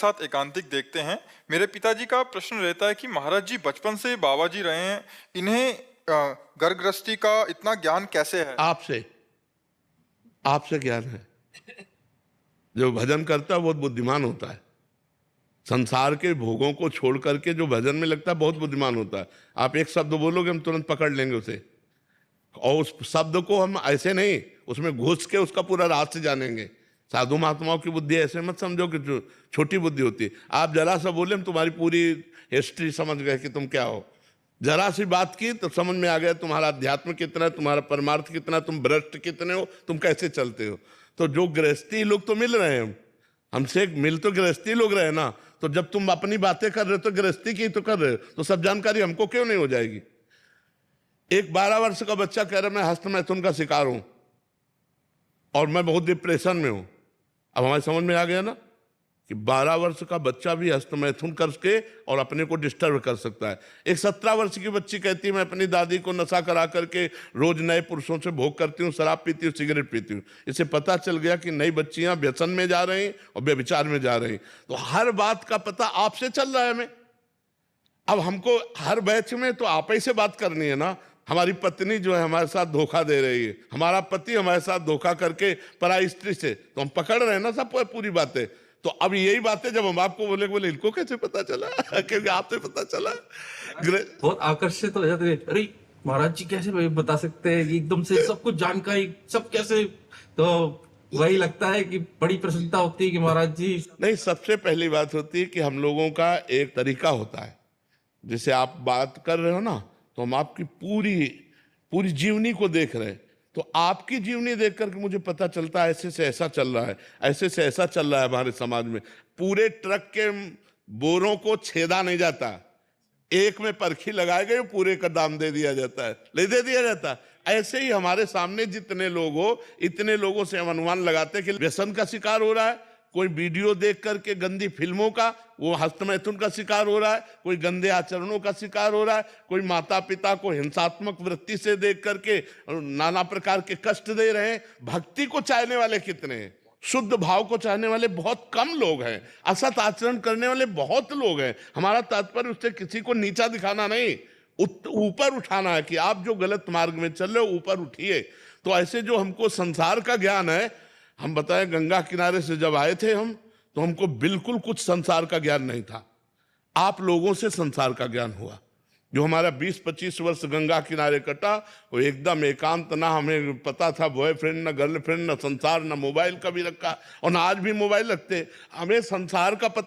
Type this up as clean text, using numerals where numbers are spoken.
साथ एकांतिक देखते हैं। मेरे पिताजी का प्रश्न रहता है कि महाराज जी बचपन से बाबा जी रहे हैं, इन्हें घर गृहस्थी का इतना ज्ञान कैसे है? आपसे आपसे ज्ञान है। जो भजन करता है बहुत बुद्धिमान होता है। संसार के भोगों को छोड़ करके जो भजन में लगता है बहुत बुद्धिमान होता है। आप एक शब्द बोलोगे हम तुरंत पकड़ लेंगे उसे, और उस शब्द को हम ऐसे नहीं, उसमें घुस के उसका पूरा रहस्य जानेंगे। साधु महात्माओं की बुद्धि ऐसे मत समझो कि जो छोटी बुद्धि होती है। आप जरा सा बोले हम तुम्हारी पूरी हिस्ट्री समझ गए कि तुम क्या हो। जरा सी बात की तो समझ में आ गया तुम्हारा अध्यात्म कितना है, तुम्हारा परमार्थ कितना है, तुम भ्रष्ट कितने हो, तुम कैसे चलते हो। तो जो गृहस्थी लोग तो मिल रहे हैं हमसे, मिल तो गृहस्थी लोग रहे ना। तो जब तुम अपनी बातें कर रहे हो तो गृहस्थी की तो कर रहे हो, तो सब जानकारी हमको क्यों नहीं हो जाएगी। एक 12 वर्ष का बच्चा कह रहा मैं हस्तमैथुन का शिकार हूं और मैं बहुत डिप्रेशन में हूं। अब हमारी समझ में आ गया ना कि 12 वर्ष का बच्चा भी हस्तमैथुन करके और अपने को डिस्टर्ब कर सकता है। एक 17 वर्ष की बच्ची कहती है मैं अपनी दादी को नशा करा करके रोज नए पुरुषों से भोग करती हूँ, शराब पीती हूँ, सिगरेट पीती हूँ। इसे पता चल गया कि नई बच्चियां व्यसन में जा रही और व्यभिचार में जा रही। तो हर बात का पता आपसे चल रहा है हमें। अब हमको हर बैच में तो आप ही से बात करनी है ना। हमारी पत्नी जो है हमारे साथ धोखा दे रही है, हमारा पति हमारे साथ धोखा करके पराई स्त्री से, तो हम पकड़ रहे हैं ना सब पूरी बातें। तो अब यही बातें जब हम आपको बोले इनको कैसे पता चला क्योंकि आपसे पता चला। बहुत आकर्षित हो जाते हैं, अरे महाराज जी कैसे बता सकते हैं एकदम से सब कुछ जानकारी, सब कैसे। तो वही लगता है कि बड़ी प्रसन्नता होती है कि महाराज जी। नहीं, सबसे पहली बात होती है कि हम लोगों का एक तरीका होता है। जैसे आप बात कर रहे हो ना, तो हम आपकी पूरी पूरी जीवनी को देख रहे हैं। तो आपकी जीवनी देख करके मुझे पता चलता है ऐसे से ऐसा चल रहा है, ऐसे से ऐसा चल रहा है हमारे समाज में। पूरे ट्रक के बोरों को छेदा नहीं जाता, एक में परखी लगाए गए पूरे का दाम दे दिया जाता है, दे दिया जाता है। ऐसे ही हमारे सामने जितने लोग हो, इतने लोगों से हम अनुमान लगाते हैं कि व्यसन का शिकार हो रहा है, कोई वीडियो देख करके गंदी फिल्मों का वो हस्तमैथुन का शिकार हो रहा है, कोई गंदे आचरणों का शिकार हो रहा है, कोई माता पिता को हिंसात्मक वृत्ति से देख करके नाना प्रकार के कष्ट दे रहे हैं। भक्ति को चाहने वाले कितने हैं, शुद्ध भाव को चाहने वाले बहुत कम लोग हैं, असत आचरण करने वाले बहुत लोग हैं। हमारा तात्पर्य उससे किसी को नीचा दिखाना नहीं, ऊपर उठाना है कि आप जो गलत मार्ग में चल रहे हो ऊपर उठिए। तो ऐसे जो हमको संसार का ज्ञान है, हम बताएं गंगा किनारे से जब आए थे हम, तो हमको बिल्कुल कुछ संसार का ज्ञान नहीं था। आप लोगों से संसार का ज्ञान हुआ। जो हमारा 20-25 वर्ष गंगा किनारे कटा, वो एकदम एकांत, ना हमें पता था बॉयफ्रेंड, ना गर्लफ्रेंड, ना संसार, ना मोबाइल कभी रखा, और ना आज भी मोबाइल रखते। हमें संसार का पता